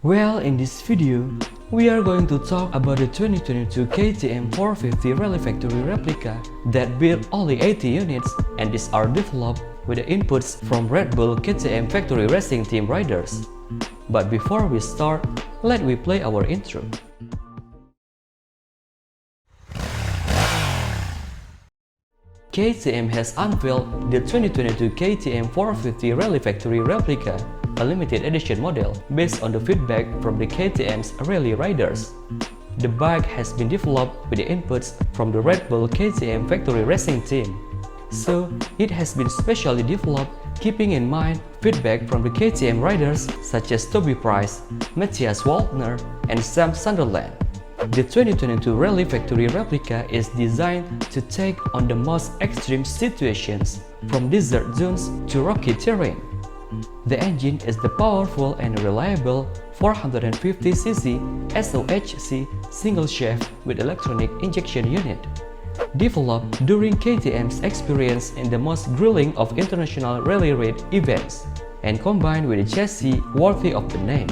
Well, in this video, we are going to talk about the 2022 KTM 450 Rally Factory Replica that built only 80 units, and these are developed with the inputs from Red Bull KTM Factory Racing Team riders. But before we start, let me play our intro. KTM has unveiled the 2022 KTM 450 Rally Factory Replica, a limited edition model based on the feedback from the KTM's rally riders. The bike has been developed with the inputs from the Red Bull KTM Factory Racing Team, so it has been specially developed keeping in mind feedback from the KTM riders such as Toby Price, Matthias Waltner, and Sam Sunderland. The 2022 Rally Factory Replica is designed to take on the most extreme situations, from desert zones to rocky terrain. The engine is the powerful and reliable 450cc SOHC single shaft with electronic injection unit, developed during KTM's experience in the most grueling of international rally raid events, and combined with a chassis worthy of the name.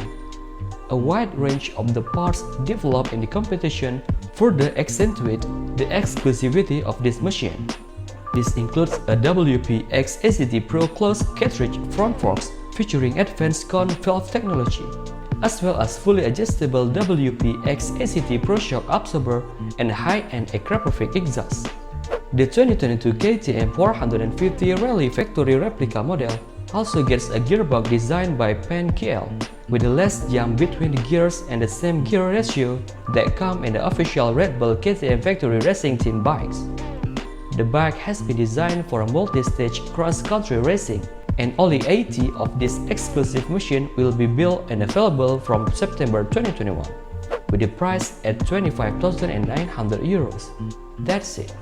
A wide range of the parts developed in the competition further accentuate the exclusivity of this machine. This includes a WP-X ACT Pro closed cartridge front forks featuring advanced cone valve technology, as well as fully adjustable WP-X ACT Pro shock absorber and high-end aircraft exhaust. The 2022 KTM 450 Rally Factory Replica model also gets a gearbox designed by Penn KL, with a less jump between the gears and the same gear ratio that come in the official Red Bull KTM Factory Racing Team bikes. The bike has been designed for a multi-stage cross-country racing, and only 80 of this exclusive machine will be built and available from September 2021, with the price at €25,900. That's it.